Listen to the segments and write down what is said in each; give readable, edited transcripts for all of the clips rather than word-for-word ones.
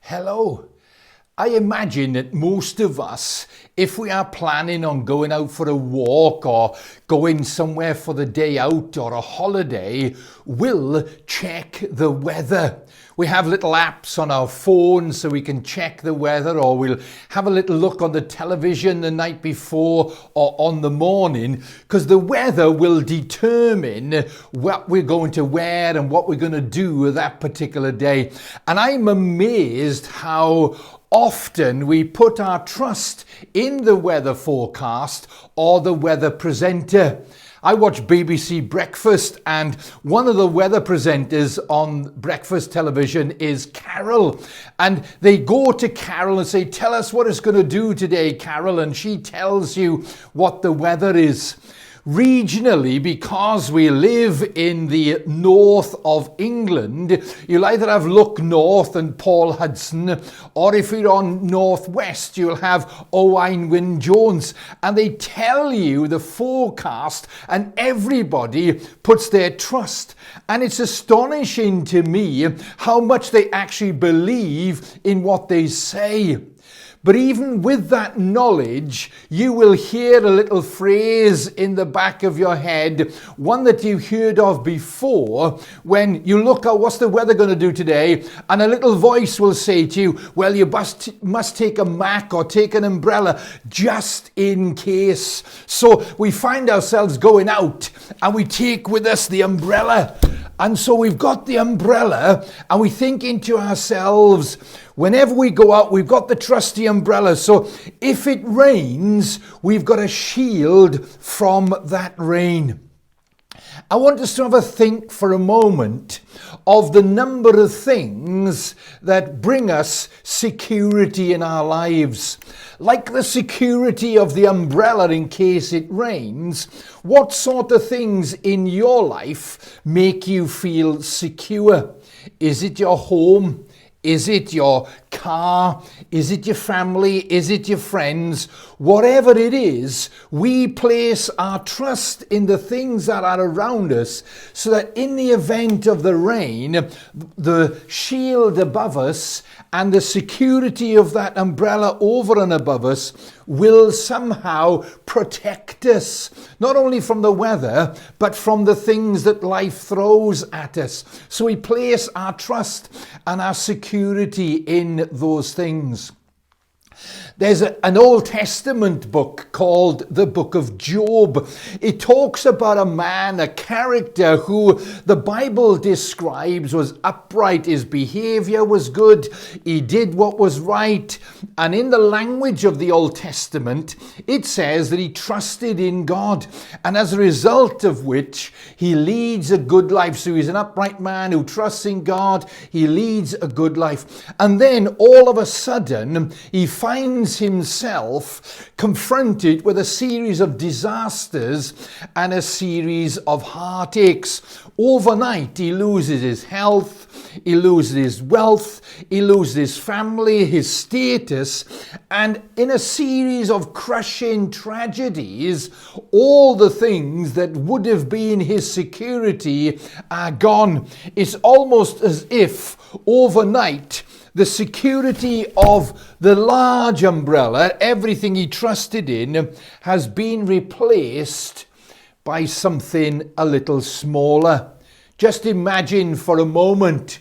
Hello. I imagine that most of us, if we are planning on going out for a walk or going somewhere for the day out or a holiday, will check the weather. We have little apps on our phones so we can check the weather, or we'll have a little look on the television the night before or on the morning, because the weather will determine what we're going to wear and what we're going to do that particular day. And I'm amazed how often we put our trust in the weather forecast or the weather presenter. I watch BBC Breakfast, and one of the weather presenters on breakfast television is Carol. And they go to Carol and say, "Tell us what it's going to do today, Carol." And she tells you what the weather is. Regionally, because we live in the north of England, you'll either have Look North and Paul Hudson, or if you're on northwest, you'll have Owain Wyn-Jones, and they tell you the forecast, and everybody puts their trust. And it's astonishing to me how much they actually believe in what they say. But even with that knowledge, you will hear a little phrase in the back of your head, one that you've heard of before, when you look at what's the weather going to do today, and a little voice will say to you, well, you must take a Mac or take an umbrella just in case. So we find ourselves going out and we take with us the umbrella. And so we've got the umbrella and we think into ourselves, whenever we go out, we've got the trusty umbrella. So if it rains, we've got a shield from that rain. I want us to have a think for a moment of the number of things that bring us security in our lives. Like the security of the umbrella in case it rains, what sort of things in your life make you feel secure? Is it your home? Is it your car? Is it your family? Is it your friends? Whatever it is, we place our trust in the things that are around us, so that in the event of the rain, the shield above us and the security of that umbrella over and above us will somehow protect us, not only from the weather, but from the things that life throws at us. So we place our trust and our security in those things. There's an Old Testament book called the Book of Job. It talks about a man, a character who the Bible describes was upright. His behavior was good. He did what was right. And in the language of the Old Testament, it says that he trusted in God. And as a result of which, he leads a good life. So he's an upright man who trusts in God. He leads a good life. And then all of a sudden, he finds himself confronted with a series of disasters and a series of heartaches. Overnight, he loses his health, he loses his wealth, he loses his family, his status, and in a series of crushing tragedies, all the things that would have been his security are gone. It's almost as if overnight, the security of the large umbrella, everything he trusted in, has been replaced by something a little smaller. Just imagine for a moment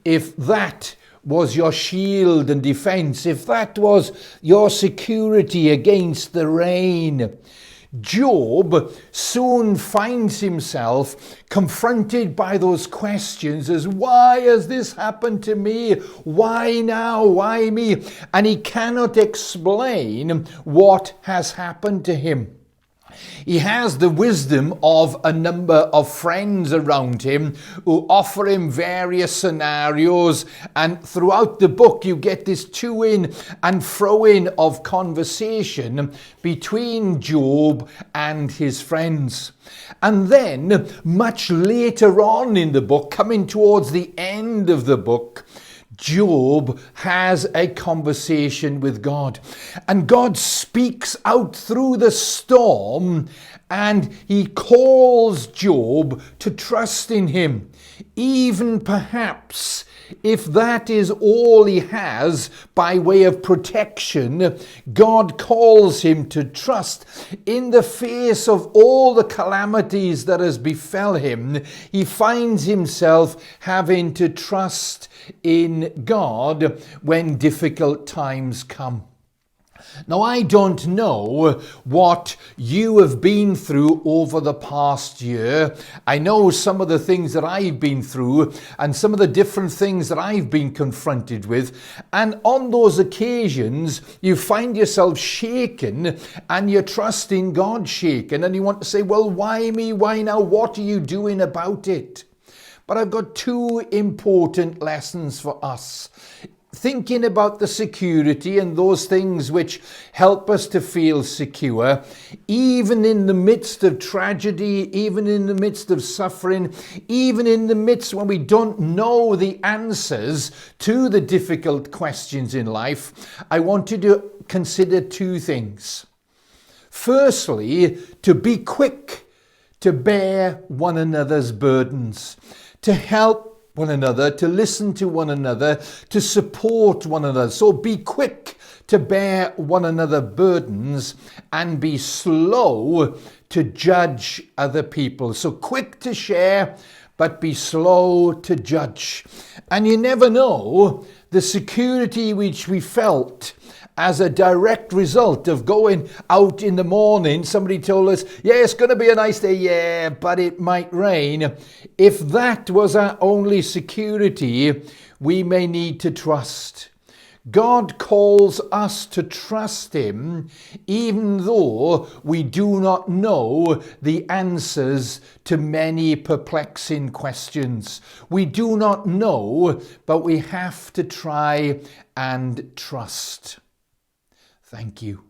if that was your shield and defense, if that was your security against the rain. Job soon finds himself confronted by those questions as, why has this happened to me? Why now? Why me? And he cannot explain what has happened to him. He has the wisdom of a number of friends around him who offer him various scenarios, and throughout the book you get this to-in and fro-in of conversation between Job and his friends. And then much later on in the book, coming towards the end of the book, Job has a conversation with God, and God speaks out through the storm, and he calls Job to trust in him. even perhaps if that is all he has by way of protection, God calls him to trust. In the face of all the calamities that has befell him, he finds himself having to trust in God when difficult times come. Now, I don't know what you have been through over the past year. I know some of the things that I've been through and some of the different things that I've been confronted with. And on those occasions, you find yourself shaken and you're trusting God shaken. And you want to say, well, why me? Why now? What are you doing about it? But I've got two important lessons for us. Thinking about the security and those things which help us to feel secure, even in the midst of tragedy, even in the midst of suffering, even in the midst when we don't know the answers to the difficult questions in life, I want you to consider two things. Firstly, to be quick to bear one another's burdens, to help one another, to listen to one another, to support one another. So be quick to bear one another burdens and be slow to judge other people. So quick to share, but be slow to judge. And you never know the security which we felt as a direct result of going out in the morning. Somebody told us, yeah, it's going to be a nice day, yeah, but it might rain. If that was our only security, we may need to trust. God calls us to trust him, even though we do not know the answers to many perplexing questions. We do not know, but we have to try and trust. Thank you.